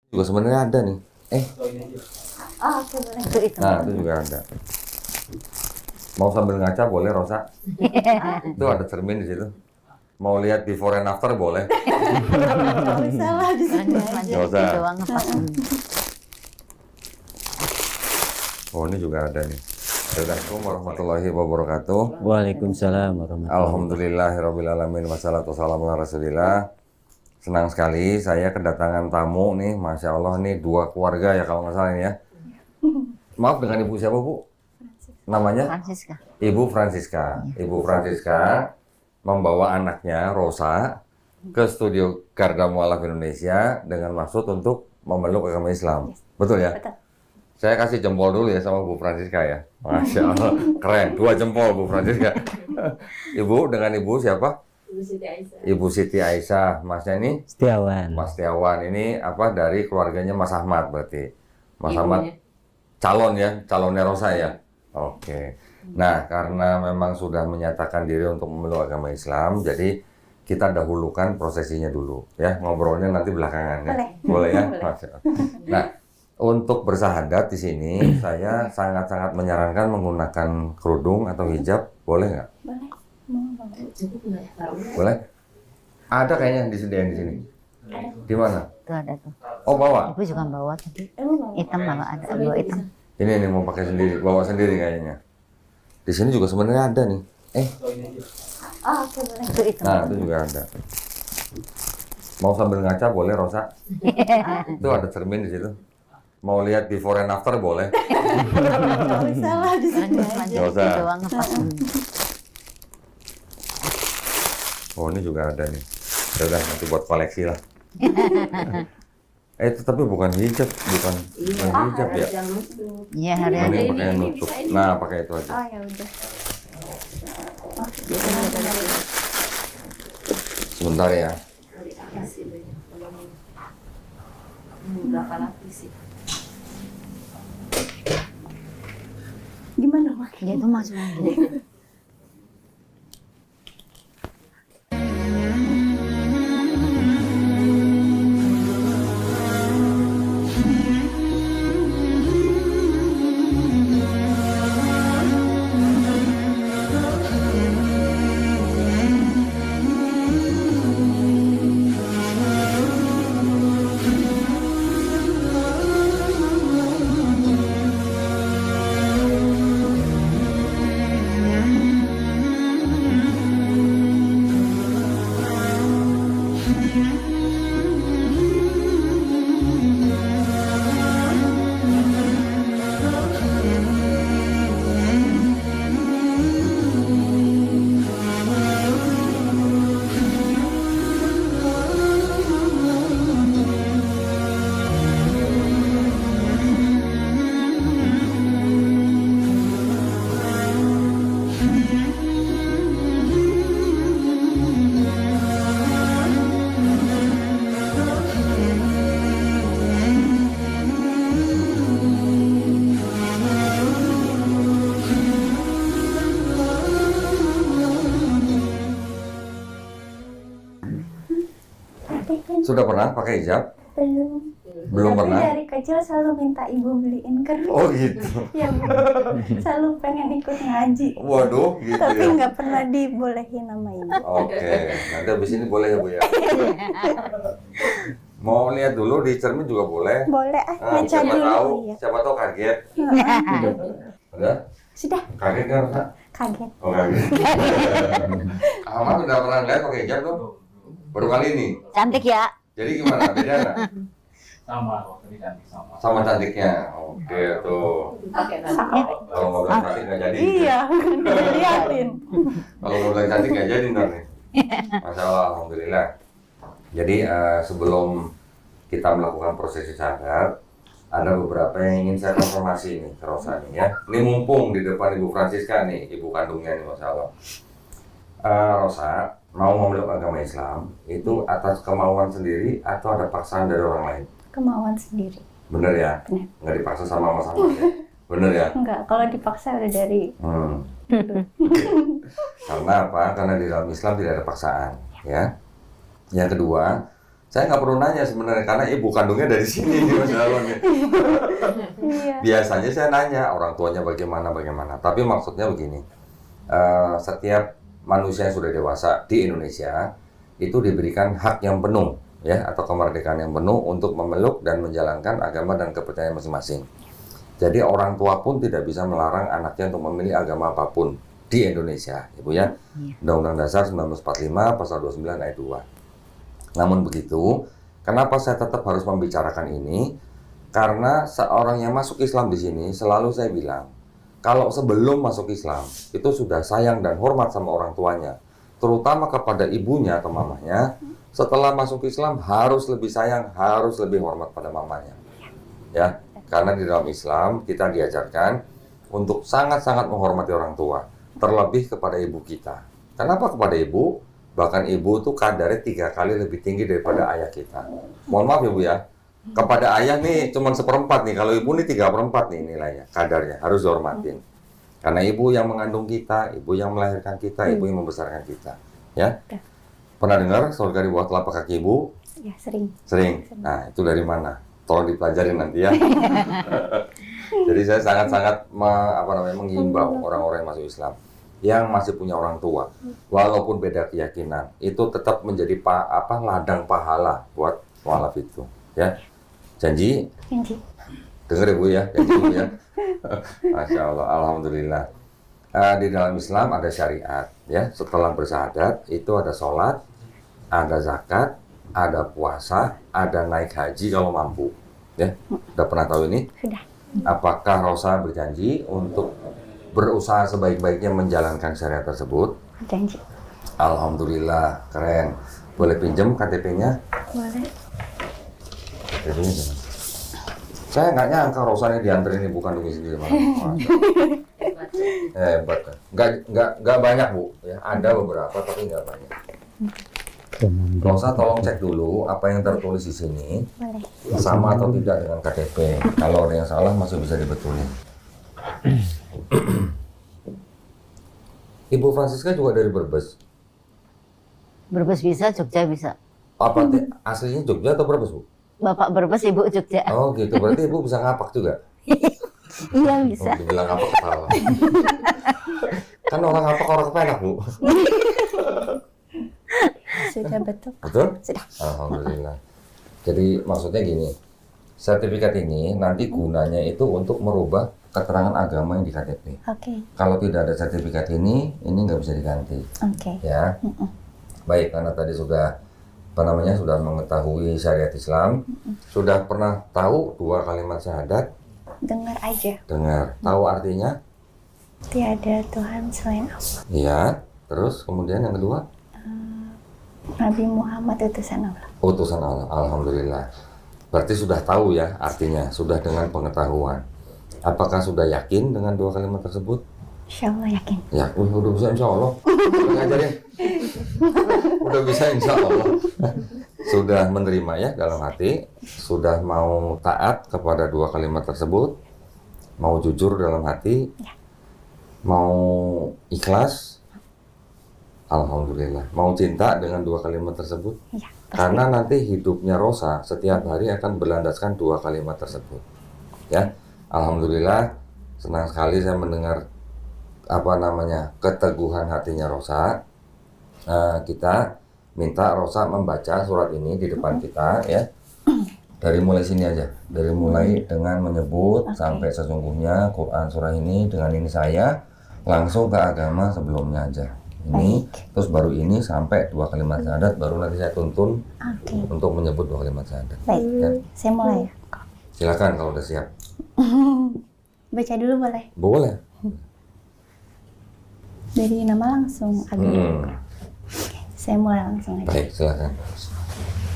Juga sebenarnya ada nih. Oh, oke boleh. Itu. Nah, itu juga ada. Mau sambil ngaca boleh, Rosa. Itu ada cermin di situ. Mau lihat before and after boleh. Nggak usah lah di sini aja. Nggak usah. Itu doang apa? Oh, ini juga ada nih. Assalamualaikum warahmatullahi wabarakatuh. Waalaikumsalam warahmatullahi wabarakatuh. Alhamdulillahirrabbilalamin. Wassalatu wassalamu ala rasulillah. Senang sekali saya kedatangan tamu nih. Masya Allah nih 2 keluarga ya kalau nggak salah ini ya. Maaf, dengan ibu siapa bu? Namanya? Francisca. Ibu Francisca. Ibu Francisca membawa anaknya Rosa ke studio Garda Mualaf Indonesia dengan maksud untuk memeluk agama Islam. Betul ya? Betul. Saya kasih jempol dulu ya sama Bu Francisca ya. Masya Allah, keren. 2 jempol Bu Francisca. Ibu, dengan ibu siapa? Ibu Siti Aisyah. Ibu Siti Aisyah. Masnya ini? Setiawan. Mas Setiawan. Ini apa dari keluarganya Mas Ahmad berarti? Mas Ahmad calon ya? Calonnya Rosa ya? Oke. Nah, karena memang sudah menyatakan diri untuk memeluk agama Islam, jadi kita dahulukan prosesinya dulu ya. Ngobrolnya nanti belakangan ya. Boleh ya? Boleh. Masya Allah. Nah, untuk bersahadat di sini, saya sangat-sangat menyarankan menggunakan kerudung atau hijab, boleh nggak? Boleh. Mau boleh. Boleh? Ada kayaknya yang disediain di sini. Di mana? Itu ada tuh. Oh, bawa. Ibu juga bawa tadi. Mau. Hitam bawa ada 2 hitam. Ini mau pakai sendiri, bawa sendiri kayaknya. Di sini juga sebenarnya ada nih. Oh, oke boleh. Itu. Nah, itu juga ada. Mau sambil ngaca boleh, Rosa. Itu ada cermin di situ. Mau lihat before and after boleh. Nggak usah lah di sini aja. Nggak usah. Itu doang apa? Oh, ini juga ada nih. Ya udah, nanti buat koleksi lah. Itu tapi bukan hijab, bukan hijab ya. Iya, hari Ini ada. pakai yang nutup. Nah, pakai itu aja. Oh ya udah. Sebentar ya. Berapa lapis sih? Gimana mak? Dia tuh masuk lagi. Sudah pernah pakai hijab? Belum. Belum Tapi pernah? dari kecil selalu minta ibu beliin kerudung. Oh gitu. Ya Bu. Selalu pengen ikut ngaji. Waduh, gitu Tapi ya. nggak pernah dibolehin sama ibu. Oke, nanti habis ini boleh ya Bu ya. Mau lihat dulu di cermin juga boleh. Boleh Nah, baca dulu. Iya. siapa tahu kaget. Udah? Sudah Kaget nggak, Rosa? kaget. Oh kaget. Ahmad udah pernah lihat pakai hijab belum? Baru kali ini. Cantik ya. Jadi gimana? Beda nggak? Sama, tadi cantik sama. Sama cantiknya. Oke tuh. Kalau mau bilang cantik nggak jadi. Iya, diliatin. Kalau mau bilang cantik nggak jadi ntar nih. Masya Allah, alhamdulillah. Jadi sebelum kita melakukan prosesi syahadat, ada beberapa yang ingin saya konfirmasi nih ke Rosa nih ya. Ini mumpung di depan Ibu Francisca nih, ibu kandungnya nih, Masya Allah. Rosa mau memeluk agama Islam itu atas kemauan sendiri atau ada paksaan dari orang lain? Kemauan sendiri. Bener ya? Bener. Nggak dipaksa sama Mas Ahmad ya? Bener ya? Enggak, kalau dipaksa udah dari Karena apa? Karena di dalam Islam tidak ada paksaan ya. Yang kedua, Saya nggak perlu nanya sebenarnya karena ibu kandungnya dari sini nih Mas Alwan nih. Iya. Biasanya saya nanya orang tuanya bagaimana. Tapi maksudnya begini, setiap manusia yang sudah dewasa di Indonesia itu diberikan hak yang penuh ya atau kemerdekaan yang penuh untuk memeluk dan menjalankan agama dan kepercayaan masing-masing. Jadi orang tua pun tidak bisa melarang anaknya untuk memilih agama apapun di Indonesia, Ibu ya. Undang-Undang Dasar 1945 Pasal 29 Ayat 2. Namun begitu, kenapa saya tetap harus membicarakan ini? Karena seorang yang masuk Islam di sini selalu saya bilang, kalau sebelum masuk Islam itu sudah sayang dan hormat sama orang tuanya, terutama kepada ibunya atau mamanya. Setelah masuk Islam harus lebih sayang, harus lebih hormat pada mamanya. Ya, karena di dalam Islam kita diajarkan untuk sangat-sangat menghormati orang tua, terlebih kepada ibu kita. Kenapa kepada ibu? Bahkan ibu tuh kadarnya 3 kali lebih tinggi daripada ayah kita. Mohon maaf ya Bu ya. Kepada ayah nih cuma 1/4 nih. Kalau ibu nih 3/4 nih nilainya. Kadarnya harus dihormatin. Karena ibu yang mengandung kita, ibu yang melahirkan kita, ibu yang membesarkan kita. Ya. Pernah dengar surga di bawah telapak kaki ibu? Ya, sering. Sering. Nah, itu dari mana? Tolong dipelajari nanti ya. Jadi saya sangat-sangat menghimbau orang-orang yang masuk Islam, yang masih punya orang tua, walaupun beda keyakinan, itu tetap menjadi ladang pahala buat mualaf itu, ya. Janji? Janji. Dengar ya Bu ya, janji Bu ya. Masya Allah, alhamdulillah. Di dalam Islam ada syariat, ya. Setelah bersyahadat itu ada sholat, ada zakat, ada puasa, ada naik haji kalau mampu, ya. Udah pernah tahu ini? Sudah. Apakah Rosa berjanji untuk berusaha sebaik-baiknya menjalankan syariat tersebut? Janji. Alhamdulillah, keren. Boleh pinjam KTP-nya? Boleh. KTP-nya gimana? Saya nggak nyangka Rosa ini dianterin ibu kandungnya sendiri malah. Hebat. Nggak banyak Bu, ya. Ada beberapa tapi nggak banyak. Rosa tolong cek dulu apa yang tertulis di sini Boleh. sama atau tidak dengan KTP. Kalau ada yang salah masih bisa dibetulin. Ibu Francisca juga dari Brebes. Brebes bisa, Jogja bisa. Apa aslinya Jogja atau Brebes, Bu? Bapak Brebes, Ibu Jogja. Oh gitu, berarti Ibu bisa ngapak juga? Iya bisa. Oh, dibilang ngapak ketawa. Kan orang ngapak orang kepenak, Bu. Sudah betul. Betul? Sudah. Alhamdulillah. Jadi maksudnya gini, sertifikat ini nanti gunanya itu untuk merubah keterangan agama yang di KTP. Oke. Kalau tidak ada sertifikat ini nggak bisa diganti. Oke. Ya. Baik, karena tadi sudah sudah mengetahui syariat Islam, sudah pernah tahu 2 kalimat syahadat? Dengar aja. Dengar. Tahu artinya? Tiada Tuhan selain Allah. Iya. Terus kemudian yang kedua? Nabi Muhammad utusan Allah. Utusan Allah. Alhamdulillah. Berarti sudah tahu ya artinya, sudah dengan pengetahuan. Apakah sudah yakin dengan 2 kalimat tersebut? Insya Allah yakin. Ya, udah bisa insya Allah. Udah ngajarin. Udah bisa insya Allah. Sudah menerima ya dalam hati, sudah mau taat kepada 2 kalimat tersebut, mau jujur dalam hati, mau ikhlas, alhamdulillah, mau cinta dengan 2 kalimat tersebut. Iya. Karena nanti hidupnya Rosa setiap hari akan berlandaskan 2 kalimat tersebut. Ya, alhamdulillah, senang sekali saya mendengar keteguhan hatinya Rosa. Kita minta Rosa membaca surat ini di depan kita ya. Dari mulai sini aja, dari mulai dengan menyebut sampai sesungguhnya Quran surah ini dengan ini saya langsung ke agama sebelumnya aja. Ini terus baru ini sampai 2 kalimat syahadat, baru nanti saya tuntun untuk menyebut 2 kalimat syahadat. Baik, Ya. saya mulai ya. Silakan kalau udah siap. Baca dulu boleh? Boleh. Dari nama langsung agama. Saya mulai langsung aja. Baik, silakan.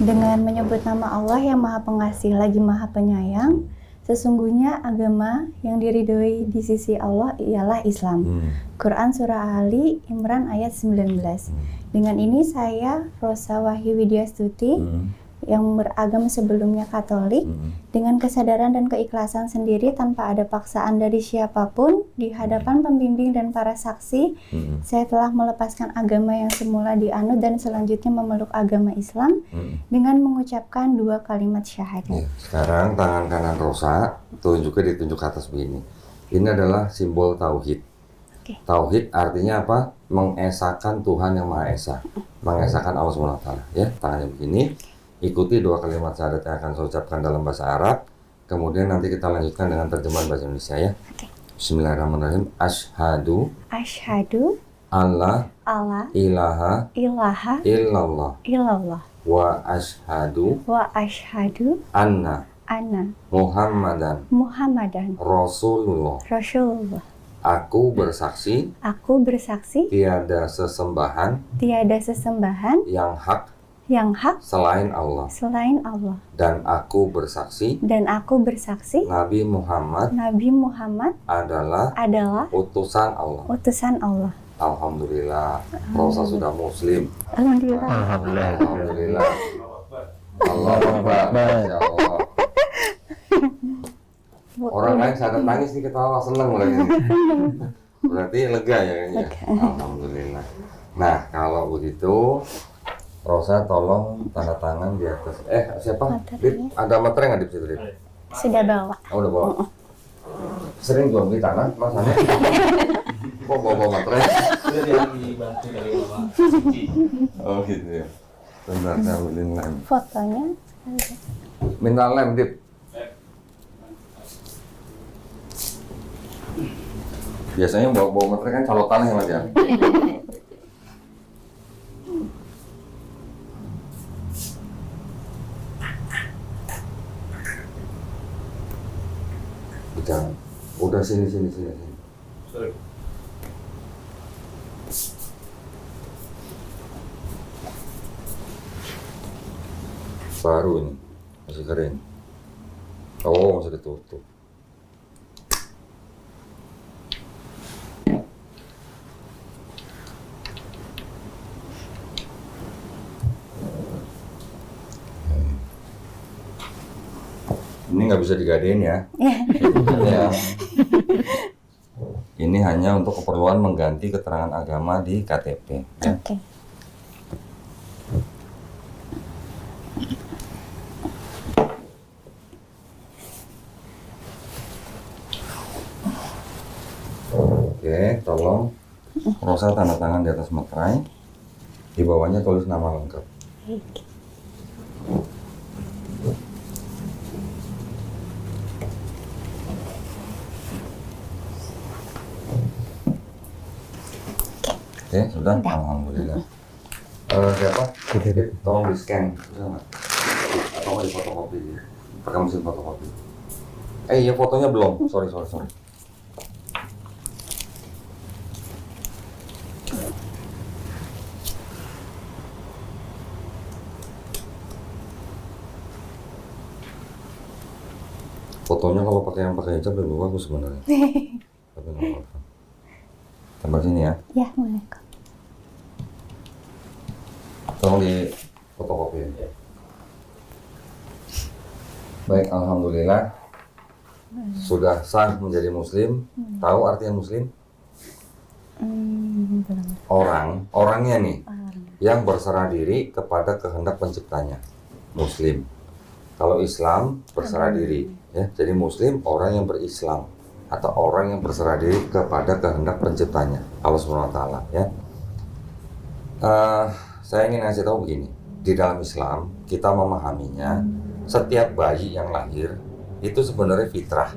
Dengan menyebut nama Allah yang Maha Pengasih lagi Maha Penyayang, sesungguhnya agama yang diridhoi di sisi Allah ialah Islam. Quran Surah Ali Imran ayat 19. Dengan ini saya, Rosa Wahyu Widya Stuti, yang beragama sebelumnya Katolik, dengan kesadaran dan keikhlasan sendiri tanpa ada paksaan dari siapapun di hadapan pembimbing dan para saksi, saya telah melepaskan agama yang semula dianut dan selanjutnya memeluk agama Islam dengan mengucapkan 2 kalimat syahadat. Ya, sekarang tangan kanan Rosa ditunjuk ke atas begini. Ini adalah simbol tauhid. Oke. Tauhid artinya apa? Mengesahkan Tuhan yang Maha Esa, mengesahkan Allah SWT. Ya, tangannya begini. Ikuti 2 kalimat syahadat yang akan saya ucapkan dalam bahasa Arab. Kemudian nanti kita lanjutkan dengan terjemahan bahasa Indonesia ya. Oke. Bismillahirrahmanirrahim. Asyhadu Asyhadu alla alla ilaha ilaha illallah illallah wa asyhadu wa asyhadu anna anna Muhammadan Muhammadan Rasulullah. Rasulullah. Aku bersaksi Aku bersaksi tiada sesembahan tiada sesembahan yang hak yang hak selain Allah, selain Allah, dan aku bersaksi dan aku bersaksi Nabi Muhammad Nabi Muhammad adalah adalah utusan Allah. utusan Allah. Alhamdulillah, Rosa sudah muslim. Alhamdulillah. Alhamdulillah. Allah Akbar. Masya Allah. Orang lain sadar nangis nih, ketawa seneng lagi. Berarti lega ya kayaknya. Alhamdulillah. Nah, kalau begitu Rosa tolong tanda tangan di atas. Siapa? Dip, ada materai nggak di situ, Dip? Sudah bawa. Oh, udah bawa. Sering jual beli tanah, Mas Ane? Kok bawa materai? Sudah dibantu dari Bapak Suci. Oh gitu ya. Bentar, saya ambilin lem. Fotonya Minta lem, Dip. Biasanya bawa materai kan calotan ya Mas ya? Jangan. Udah sini. Sorry. Baru ini. Masih kering. Oh, masih ditutup. Ini nggak bisa digadein ya. Ya. Ini hanya untuk keperluan mengganti keterangan agama di KTP. Ya. oke. Oke, tolong Rosa tanda tangan di atas materai. Di bawahnya tulis nama lengkap. Baik. Oke, sudah. Alhamdulillah. Siapa? Tolong di scan. Bisa nggak? Atau di fotokopi? Pakai mesin fotokopi. Iya fotonya belum. Sorry. Fotonya kalau pakai hijab lebih bagus sebenarnya. Tapi nggak apa-apa. Tambah sini ya. Ya, boleh kok. Tolong di fotokopi. Baik, alhamdulillah sudah sah menjadi muslim. Tahu artinya muslim? Belum. Orangnya nih yang berserah diri kepada kehendak penciptanya. Muslim. Kalau Islam berserah diri, ya. Jadi muslim orang yang berislam atau orang yang berserah diri kepada kehendak penciptanya, Allah SWT, ya. Saya ingin ngasih tahu begini, di dalam Islam kita memahaminya setiap bayi yang lahir itu sebenarnya fitrah.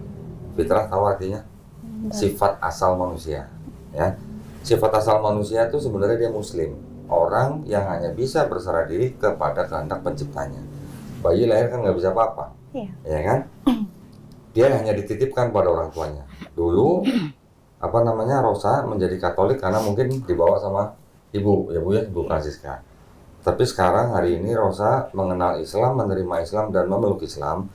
Fitrah tahu artinya? Sifat asal manusia, ya. Sifat asal manusia itu sebenarnya dia muslim, orang yang hanya bisa berserah diri kepada kehendak penciptanya. Bayi lahir kan nggak bisa apa-apa, Iya. ya kan? Dia hanya dititipkan pada orang tuanya. Dulu Rosa menjadi Katolik karena mungkin dibawa sama ibu, ya Bu ya, Ibu Francisca. Tapi sekarang hari ini Rosa mengenal Islam, menerima Islam dan memeluk Islam.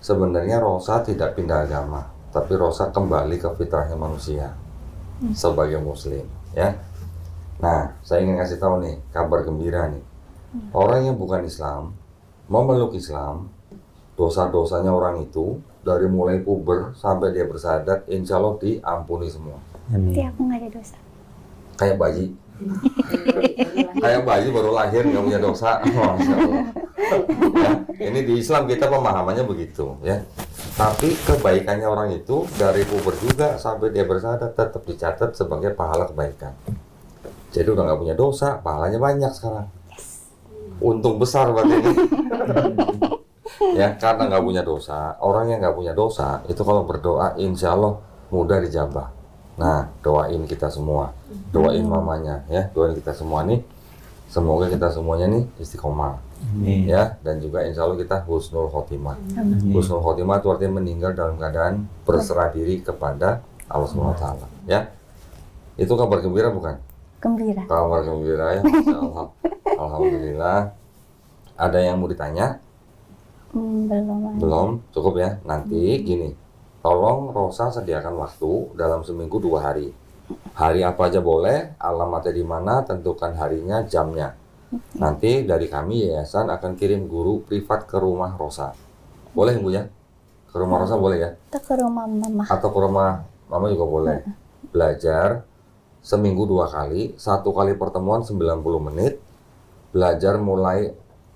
Sebenarnya Rosa tidak pindah agama, tapi Rosa kembali ke fitrahnya manusia sebagai muslim, ya. Nah, saya ingin kasih tahu nih kabar gembira nih. Orang yang bukan Islam memeluk Islam, dosa-dosanya orang itu dari mulai puber sampai dia bersahadat, insya Allah diampuni semua. Berarti aku nggak ada dosa. Kayak bayi. Kayak bayi baru lahir nggak punya dosa. Masya Allah. Ya, ini di Islam kita pemahamannya begitu ya. Tapi kebaikannya orang itu dari puber juga sampai dia bersahadat tetap dicatat sebagai pahala kebaikan. Jadi udah nggak punya dosa, pahalanya banyak sekarang. Untung besar berarti ini. Ya, karena nggak punya dosa. Orang yang nggak punya dosa itu kalau berdoa insya Allah mudah dijabah. Nah, doain kita semua, doain mamanya ya, doain kita semua nih. Semoga kita semuanya nih istiqomah, ya, dan juga insya Allah kita husnul khotimah. Husnul khotimah itu artinya meninggal dalam keadaan berserah diri kepada Allah SWT. Ya, itu kabar gembira bukan? Gembira. Kabar gembira ya, Masya Allah. Alhamdulillah. Ada yang mau ditanya? Belum. Belum, cukup ya. Nanti gini. Tolong Rosa sediakan waktu dalam seminggu 2 hari. Hari apa aja boleh, alamatnya di mana, tentukan harinya, jamnya. Nanti dari kami yayasan akan kirim guru privat ke rumah Rosa. Boleh Bu ya? Ke rumah Rosa boleh ya? Kita ke rumah mama. Atau ke rumah Mama juga boleh. Belajar seminggu 2 kali, 1 kali pertemuan 90 menit. Belajar mulai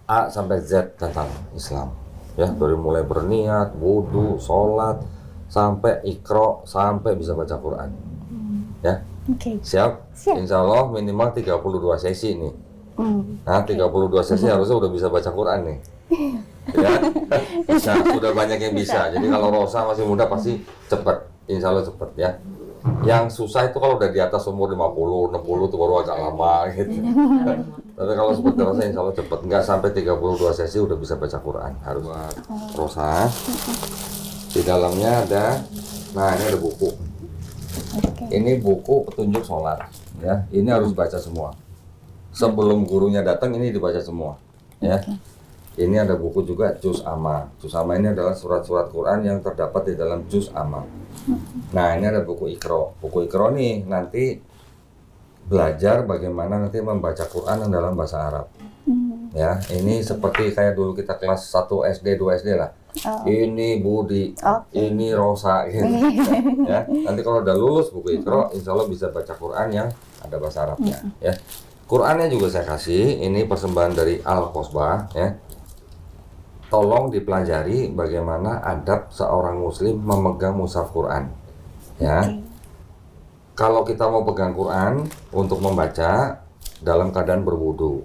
A sampai Z tentang Islam. Ya, dari mulai berniat, wudhu, sholat, sampai ikro, sampai bisa baca Quran. Ya, Oke. siap? Siap. Insya Allah minimal 32 sesi nih. Nah, 32 sesi harusnya udah bisa baca Quran nih. Ya, bisa, sudah banyak yang bisa. Jadi kalau Rosa masih muda pasti cepet, insya Allah cepet ya. Yang susah itu kalau udah di atas umur 50, 60 itu baru agak lama gitu. Tapi kalau seperti Rosa insya Allah cepet. Nggak sampai 32 sesi udah bisa baca Quran. Harus buat Rosa. Di dalamnya ada, nah ini ada buku. Oke. Ini buku petunjuk sholat. Ya, ini harus baca semua. Sebelum gurunya datang ini dibaca semua. Ya. Ini ada buku juga Juz Amma. Juz Amma ini adalah surat-surat Quran yang terdapat di dalam Juz Amma. Nah, ini ada buku Iqro. Buku Iqro nih nanti belajar bagaimana nanti membaca Quran yang dalam bahasa Arab. Ya, ini seperti kayak dulu kita kelas 1 SD, 2 SD lah. Ini Budi, ini Rosa gitu. Ya, nanti kalau udah lulus buku Iqro, insya Allah bisa baca Quran yang ada bahasa Arabnya. Ya, Qurannya juga saya kasih. Ini persembahan dari Al-Qosbah. Ya, tolong dipelajari bagaimana adab seorang Muslim memegang mushaf Quran. Ya, kalau kita mau pegang Quran untuk membaca dalam keadaan berwudu.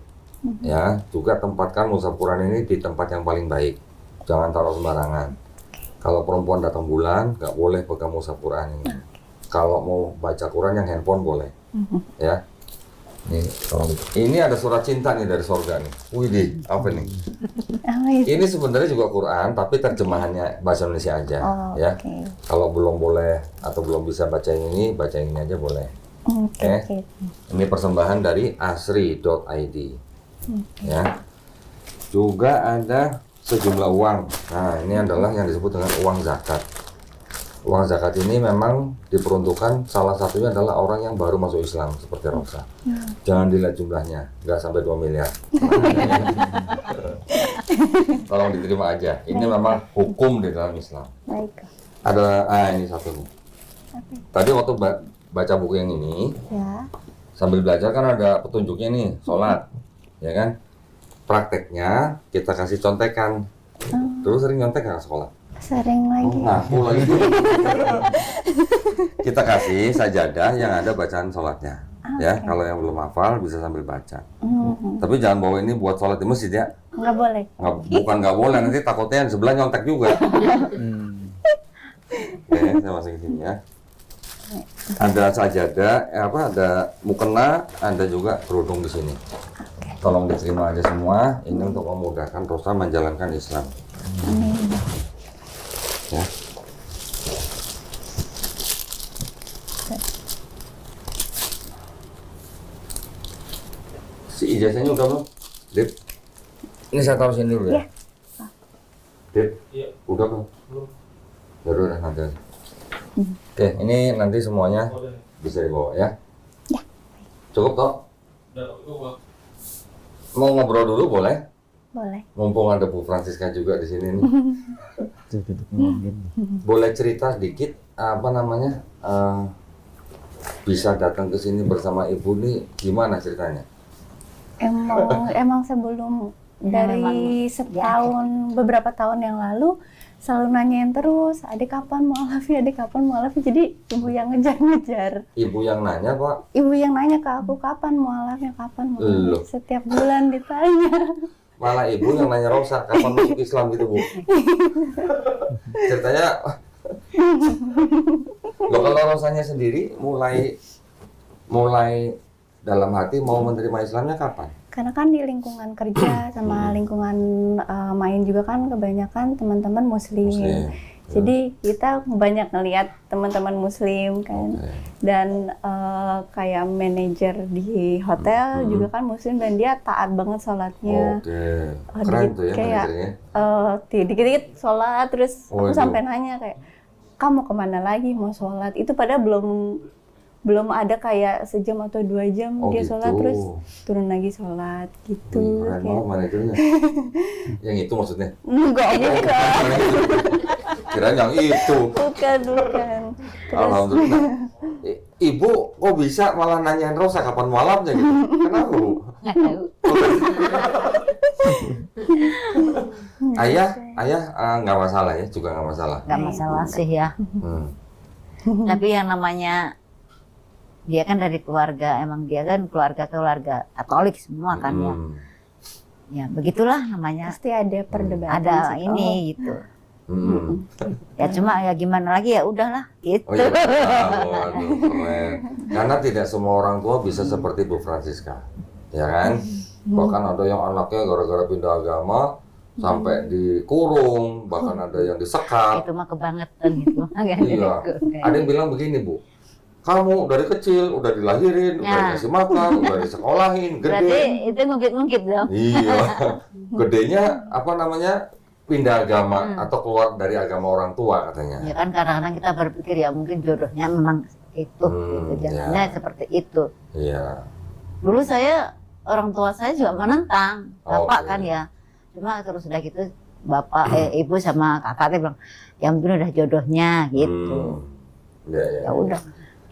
Ya, juga tempatkan mushaf Quran ini di tempat yang paling baik. Jangan taruh sembarangan. Kalau perempuan datang bulan, nggak boleh pegang mushaf Quran ini. Kalau mau baca Quran yang handphone boleh. Ya. Ini ada surat cinta nih dari surga nih. Widih, apa nih? Ini sebenarnya juga Quran, tapi terjemahannya bahasa Indonesia aja. Ya. Kalau belum boleh atau belum bisa baca yang ini, baca yang ini aja boleh. Ini persembahan dari asri.id. Ya. Juga ada sejumlah uang. Nah, ini adalah yang disebut dengan uang zakat. Uang zakat ini memang diperuntukkan salah satunya adalah orang yang baru masuk Islam seperti Rosa. Jangan dilihat jumlahnya, nggak sampai 2 miliar. Tolong diterima aja. Ini memang hukum di dalam Islam. Baik. Ada, ini satu nih. Tadi waktu baca buku yang ini, Ya. sambil belajar kan ada petunjuknya nih, sholat, ya kan? Prakteknya kita kasih contekan. Terus sering nyontek nggak sekolah? Sering lagi. Ngaku lagi. Kita kasih sajadah yang ada bacaan sholatnya. Ya, kalau yang belum hafal bisa sambil baca. Tapi jangan bawa ini buat sholat di masjid ya. Nggak boleh. Bukan nggak boleh, nanti takutnya yang sebelah nyontek juga. Oke, saya masuk ke sini ya. Ada sajadah, ada mukena, ada juga kerudung di sini. Tolong diterima aja semua. Ini untuk memudahkan Rosa menjalankan Islam. Ya. Si ijazahnya udah belum? Dip. Ini saya taruh sini dulu ya. Dip. Iya. Udah belum? Belum. Udah nanti. Oke, ini nanti semuanya Boleh. bisa dibawa ya. Ya. Cukup toh? Udah, itu Bang. Mau ngobrol dulu boleh? Boleh. Mumpung ada Bu Francisca juga di sini nih. Boleh cerita sedikit apa namanya bisa datang ke sini bersama Ibu nih gimana ceritanya? Emang sebelum Ya, dari setahun beberapa tahun yang lalu selalu nanyain terus, adik kapan mualaf ya, adik kapan mualaf ya. Jadi ibu yang ngejar-ngejar. Ibu yang nanya Pak? Ibu yang nanya ke aku kapan mualafnya, kapan Loh. mualaf. Setiap bulan ditanya. Malah Ibu yang nanya Rosa kapan masuk Islam gitu Bu? Ceritanya loh, kalau Rosanya sendiri mulai dalam hati mau menerima Islamnya kapan? Karena kan di lingkungan kerja sama lingkungan main juga kan kebanyakan teman-teman muslim. Jadi kita banyak ngelihat teman-teman muslim kan. Dan kayak manajer di hotel juga kan muslim dan dia taat banget sholatnya. Keren tuh ya kayak manajernya. dikit-dikit sholat terus aku itu. sampai nanya kayak kamu kemana lagi mau sholat? Itu padahal belum ada kayak sejam atau 2 jam dia gitu. sholat terus turun lagi sholat gitu. Keren Kayak, banget manajernya. Yang itu maksudnya? enggak bukan. Kirain yang itu. Bukan. Terus Alhamdulillah. Ibu kok bisa malah nanyain Rosa kapan malamnya gitu? Kenapa Bu? Nggak tahu. Ayah nggak masalah ya, juga nggak masalah. Nggak masalah sih ya. Hmm. Tapi yang namanya dia kan dari keluarga, emang dia kan keluarga Katolik semua kan ya. Ya begitulah namanya. pasti ada perdebatan. Ada sih, ini gitu. Hmm. Ya cuma ya gimana lagi ya udahlah gitu. Oh iya, waduh, keren. Karena tidak semua orang tua bisa seperti Bu Francisca, ya kan? Bahkan ada yang anaknya gara-gara pindah agama sampai dikurung, bahkan ada yang disekap. Itu mah kebangetan gitu. Iya. Ada yang bilang begini Bu, kamu dari kecil udah dilahirin, udah Ya. dikasih makan, udah disekolahin, Berarti gede. itu ngungkit-ngungkit dong. Iya. Gedenya apa namanya? Pindah agama atau keluar dari agama orang tua katanya. Ya kan kadang-kadang kita berpikir ya mungkin jodohnya memang itu, gitu. Jalannya ya. seperti itu. Iya. Dulu orang tua saya juga menentang, bapak Oke. kan ya. Cuma terus udah gitu ibu sama kakak dia bilang, ya mungkin udah jodohnya gitu. Iya, iya. Ya udah,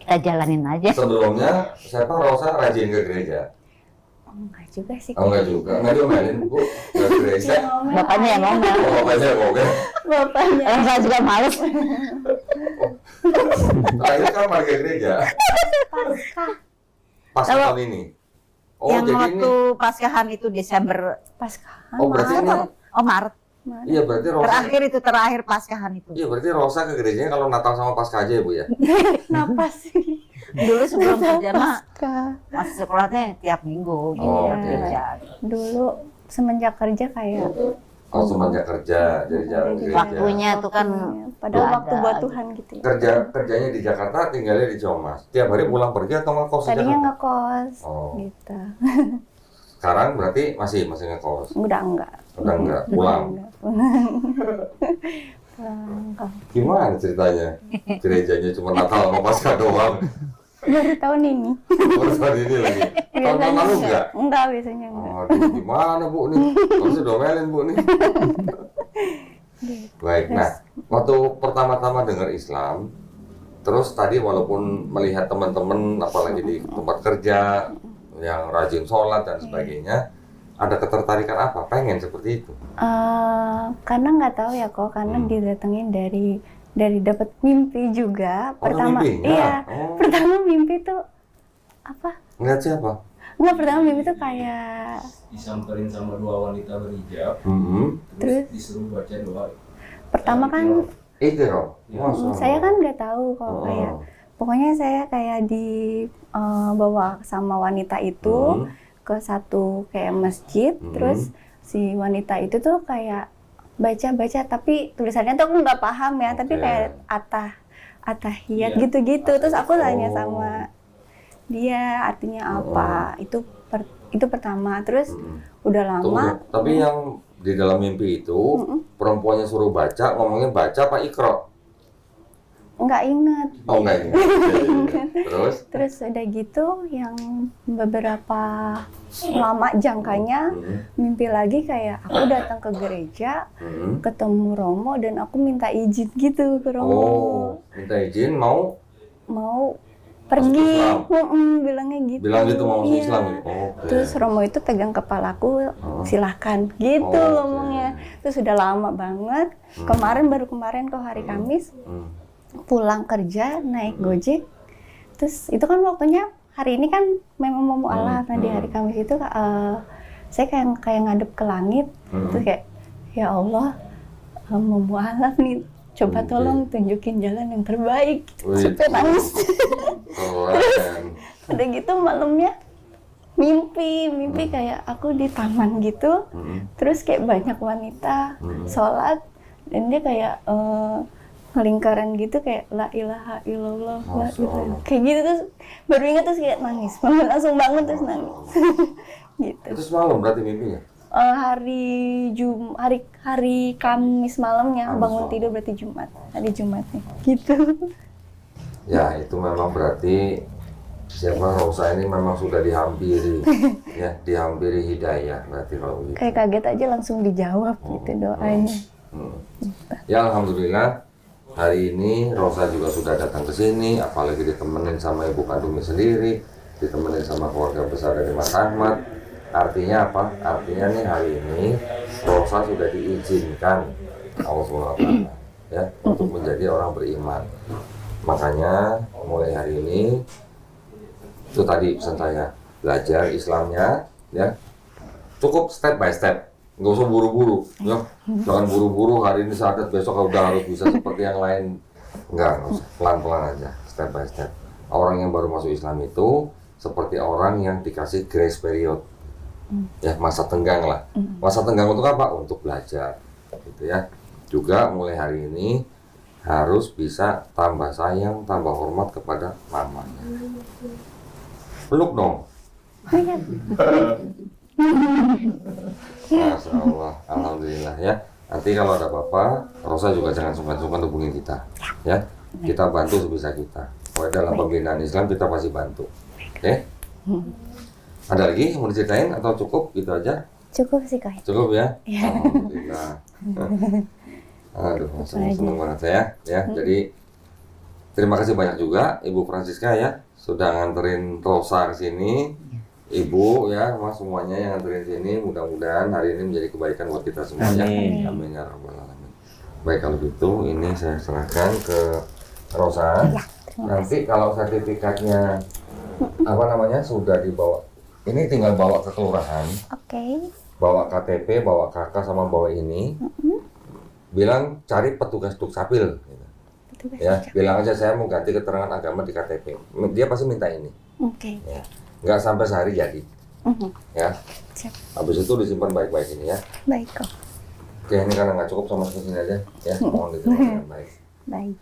kita jalanin aja. Sebelumnya, siapa Rosa rajin ke gereja? enggak juga sih. Oh, enggak juga. Enggak diomelin, Bu. Ke gereja. Bapaknya yang ngomel. Oh, bapaknya ngomel. Bapaknya. Orang saya juga males. Terakhir kapan ke gereja? Pas Kalau- tahun ini. Oh, yang jadi waktu ini. Paskahan itu Desember, Paskahan. Oh, berarti ini. Maret. Iya, berarti Rosa. Terakhir Paskahan itu. Iya, berarti Rosa ke gerejanya kalau Natal sama Paskah aja ya, Bu ya? Kenapa sih? Dulu sebelum kerja mah Paskah. masih sekolahnya tiap minggu gitu Oh, ya, oke. gereja. Dulu semenjak kerja kayak Oh, semenjak kerja, jadi jarang ke gereja. Waktunya tuh kan padahal nggak waktu ada. buat Tuhan gitu ya. Kerjanya di Jakarta, tinggalnya di Ciamas. Tiap hari pulang pergi atau ngekos di Tadinya Jakarta? ngekos Oh. gitu. Sekarang berarti masih ngekos. Udah enggak. Udah enggak, pulang. Enggak. Pulang. Gimana ceritanya? Gerejanya cuma Natal sama Paskah doang. Baru tahun ini. Baru tahun ini lagi. Tahun lalu enggak? Enggak, biasanya enggak. Aduh, gimana Bu nih? Harusnya domelin Bu nih. Baik, nah waktu pertama-tama dengar Islam, terus tadi walaupun melihat teman-teman apalagi di tempat kerja yang rajin sholat dan sebagainya, ada ketertarikan apa? Pengen seperti itu? Karena nggak tahu ya kok, karena didatengin dari dapat mimpi juga. Oh, Pertama, mimpinya? iya. Oh. Pertama mimpi tuh apa? Ngeliat siapa? Enggak, pertama mimpi tuh kayak Disamperin sama 2 wanita berhijab, Terus? disuruh baca doa. pertama kan Itu dong. saya kan nggak tahu kok Oh. kayak pokoknya saya kayak bawa sama wanita itu ke satu kayak masjid, terus si wanita itu tuh kayak baca tapi tulisannya tuh aku nggak paham ya, tapi kayak atahiyat Iya. gitu-gitu. Terus aku tanya Oh. sama dia artinya apa. Itu pertama. Terus udah lama. Tunggu, tapi yang di dalam mimpi itu perempuannya suruh baca, ngomongnya baca apa ikro? nggak inget. Oh enggak ini. Terus? Terus udah gitu yang beberapa lama jangkanya mimpi lagi kayak aku datang ke gereja, ketemu Romo dan aku minta izin gitu ke Romo. Oh, minta izin mau Pergi, Islam. bilangnya gitu. Bilang gitu mau masuk Iya. Islam ya? Oke. Terus Romo itu pegang kepalaku, silahkan gitu Oh, oke. ngomongnya. Terus sudah lama banget. Baru kemarin kok hari Kamis pulang kerja naik Gojek. Terus itu kan waktunya hari ini kan memang mau mualaf. Nah di hari Kamis itu saya kayak ngadep ke langit. Terus kayak ya Allah mau mualaf nih. Coba tolong tunjukin jalan yang terbaik. Sampai nangis. Keren. Udah gitu malamnya mimpi kayak aku di taman gitu. Terus kayak banyak wanita sholat dan dia kayak ngelingkaran gitu kayak la ilaha illallah, la ilaha. Kayak gitu terus baru ingat terus kayak nangis. Langsung bangun terus nangis. Gitu. Itu semalam berarti mimpinya? Hari Kamis malamnya Kamis bangun malam. tidur berarti Jumat. Hari Jumatnya. Gitu. Ya itu memang berarti siapa Rosa ini memang sudah dihampiri ya, dihampiri hidayah berarti kalau begitu. Kayak kaget aja langsung dijawab gitu doanya. Ya alhamdulillah hari ini Rosa juga sudah datang ke sini, apalagi ditemenin sama ibu kandungnya sendiri, ditemenin sama keluarga besar dari Mas Ahmad. Artinya apa? Artinya nih hari ini Rosa sudah diizinkan Allah SWT ya untuk menjadi orang beriman. Makanya mulai hari ini itu tadi pesan saya, belajar Islamnya ya cukup step by step, nggak usah buru-buru ya. Jangan buru-buru hari ini saatnya besok udah harus bisa seperti yang lain, nggak usah, pelan-pelan aja, step by step. Orang yang baru masuk Islam itu seperti orang yang dikasih grace period ya, masa tenggang lah. Masa tenggang untuk apa? Untuk belajar gitu ya. Juga mulai hari ini harus bisa tambah sayang, tambah hormat kepada mamanya. Peluk dong. Masya Allah, alhamdulillah ya. Nanti kalau ada apa-apa, Rosa juga jangan sungkan-sungkan hubungin kita, ya. Kita bantu sebisa kita. Pokoknya dalam pembinaan Islam kita pasti bantu. Oke? Ada lagi yang mau diceritain atau cukup gitu aja? Cukup sih Kak. Cukup ya? Alhamdulillah. Aduh, seneng banget saya ya. Jadi terima kasih banyak juga Ibu Francisca ya sudah nganterin Rosa ke sini. Ibu ya, Mas semuanya yang nganterin sini, mudah-mudahan hari ini menjadi kebaikan buat kita semuanya. Amin ya rabbal alamin. Baik kalau gitu, ini saya serahkan ke Rosa. Nanti kalau sertifikatnya sudah dibawa, ini tinggal bawa ke kelurahan, Oke. bawa KTP, bawa KK sama bawa ini. Bilang cari petugas Dukcapil. Petugas Ya, Dukcapil. bilang aja saya mau ganti keterangan agama di KTP. Dia pasti minta ini. Oke. Ya. Nggak sampai sehari jadi. Ya. Siap. Habis itu disimpan baik-baik ini ya. Baik kok. Oke, ini karena nggak cukup sama sini aja. Ya, mohon diterima dengan baik. Baik.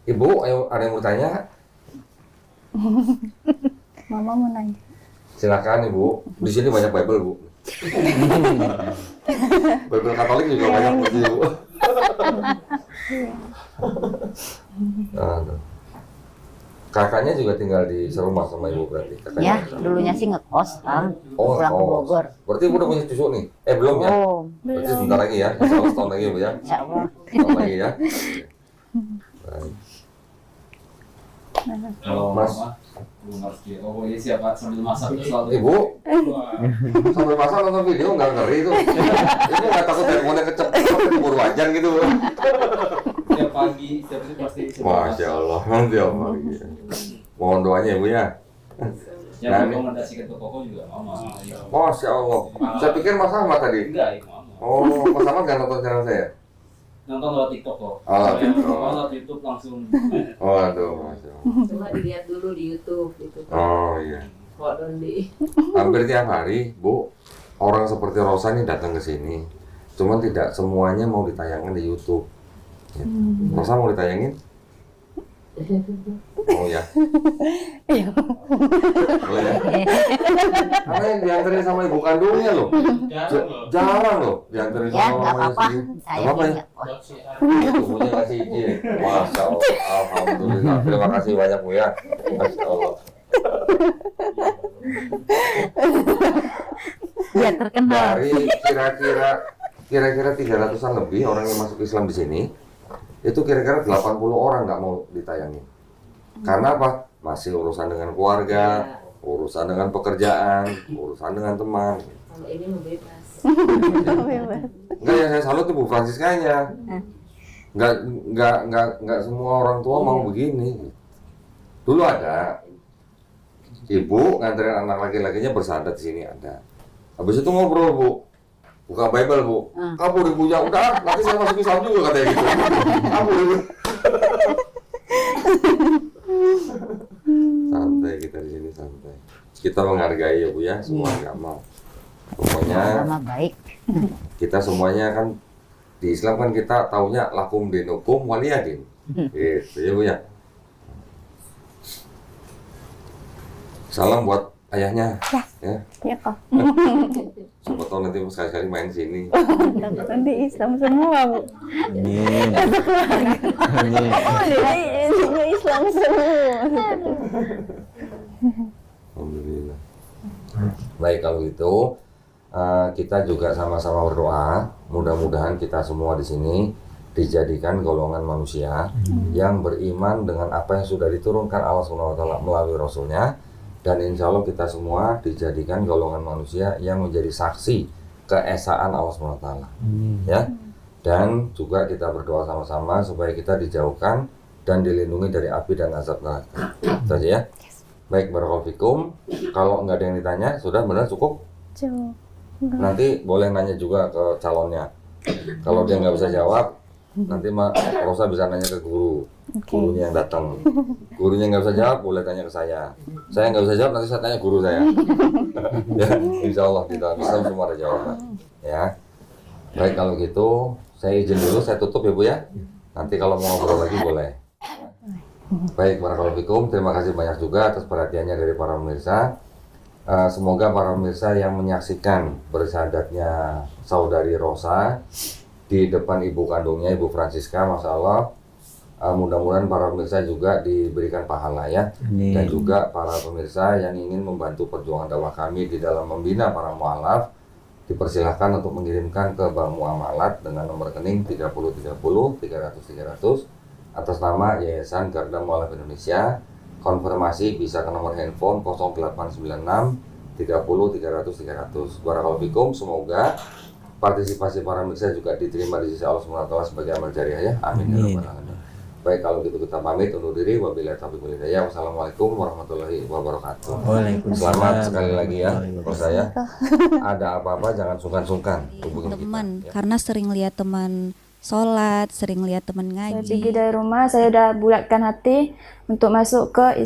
Ibu, ayo ada yang mau tanya? Mama mau nanya. Silakan Ibu. Di sini banyak Bible, Bu. Bible Katolik juga banyak Bu. Ibu. Aduh. Kakaknya juga tinggal di serumah sama Ibu berarti? Kakaknya Ya, sama. dulunya sih ngekos, Kang. Oh, Pulang ke ngekos. Bogor. Berarti Ibu udah punya cucu nih? Belum ya? Oh, Berarti sebentar lagi ya? Insya Allah setahun lagi Bu ya? insya Allah. Setahun lagi ya? Baik. Kalau Mas. mama belum harus dia. Oh iya siapa sambil masak terus selalu. Ibu, Wah, sambil masak nonton video nggak ngeri itu. Ibu nggak takut teleponnya kecepet, keburu wajan gitu. tiap pagi setiap itu pasti. Masya Allah, nanti apa lagi. Mohon doanya Ibu ya. Yang rekomendasikan ke Koko juga mama. Ya. Masya Allah. Saya pikir Mas Ahmad tadi. Enggak, itu mama. Oh, Mas Ahmad nggak nonton channel saya? Nonton lewat TikTok kok. Oh, lewat TikTok. Kalau lewat YouTube langsung. Oh, aduh, Masya Allah. Coba dilihat dulu di YouTube gitu. Oh iya. Kok Dondi. Hampir tiap hari, Bu, orang seperti Rosa ini datang ke sini. Cuman tidak semuanya mau ditayangkan di YouTube. Gitu. Rosa mau ditayangin? Oh ya. Iya. Boleh ya? Karena yang dianterin sama ibu kandungnya loh. Jarang loh dianterin Ya, sama nggak mamanya apa-apa. sendiri. Saya Nggak apa-apa ya? ngekos. Tubuhnya ngasih izin. Wah, Masya Allah, alhamdulillah. Terima kasih banyak Bu ya. Masya Allah. Dia terkenal. Dari kira-kira 300-an lebih orang yang masuk Islam di sini, itu kira-kira 80 orang nggak mau ditayangin. Karena apa? Masih urusan dengan keluarga, urusan dengan pekerjaan, urusan dengan teman. Kalau ini mau bebas. Enggak, yang saya salut tuh Bu Franciscanya. Enggak semua orang tua mau begini. Dulu ada ibu nganterin anak laki-lakinya bersandat di sini ada. Habis itu ngobrol Bu, buka Bible Bu. Kabur ibunya, udah nanti saya masuk Islam juga katanya gitu. Kabur ibu. Santai kita di sini santai. Kita menghargai ya Bu ya semua agama. Pokoknya Sama baik. kita semuanya kan di Islam kan kita taunya lakum dinukum waliyadin. Gitu ya Bu ya. Salam buat ayahnya. Ya. Ya kok. Siapa tahu nanti sekali-kali main sini. Nanti Islam semua, Bu. Amin. Amin. Oh, jadi intinya Islam semua. Alhamdulillah. Baik kalau gitu kita juga sama-sama berdoa. Mudah-mudahan kita semua di sini dijadikan golongan manusia yang beriman dengan apa yang sudah diturunkan Allah SWT melalui Rasulnya. Dan insya Allah kita semua dijadikan golongan manusia yang menjadi saksi keesaan Allah SWT. Ya. Dan juga kita berdoa sama-sama supaya kita dijauhkan dan dilindungi dari api dan azab neraka. Itu aja ya. Baik, barakallahu fikum. Kalau nggak ada yang ditanya, sudah benar cukup. Cukup. Nanti boleh nanya juga ke calonnya. Kalau dia nggak bisa jawab, nanti Mbak Rosa bisa nanya ke guru. Gurunya yang datang. Gurunya nggak bisa jawab, boleh tanya ke saya. Saya nggak bisa jawab, nanti saya tanya guru saya. Ya, insya Allah kita bisa semua ada jawaban. Ya. Baik kalau gitu, saya izin dulu, saya tutup ya Bu ya. Nanti kalau mau ngobrol lagi boleh. Baik, barakallahu fikum. Terima kasih banyak juga atas perhatiannya dari para pemirsa. Semoga para pemirsa yang menyaksikan bersyahadatnya saudari Rosa di depan ibu kandungnya, Ibu Francisca, Masya Allah, mudah-mudahan para pemirsa juga diberikan pahala ya. Amin. Dan juga para pemirsa yang ingin membantu perjuangan dakwah kami di dalam membina para mualaf, dipersilahkan untuk mengirimkan ke Bank Muamalat dengan nomor rekening 3030 300 atas nama Yayasan Garda Mualaf Indonesia. Konfirmasi bisa ke nomor handphone 0896 30 300. Barakallahu fikum. Semoga partisipasi para pemirsa juga diterima di sisi Allah SWT sebagai amal jariah ya. Amin ya rabbal alamin. Baik kalau gitu kita pamit undur diri. Wabillahi taufiq wal hidayah. Wassalamualaikum warahmatullahi wabarakatuh. Waalaikumsalam. Selamat sekali lagi ya. Waalaikumsalam. Buat saya ada apa-apa jangan sungkan-sungkan hubungin kita. Teman, Ya. karena sering lihat teman sholat, sering lihat teman Saya ngaji. pergi dari rumah, saya udah bulatkan hati untuk masuk ke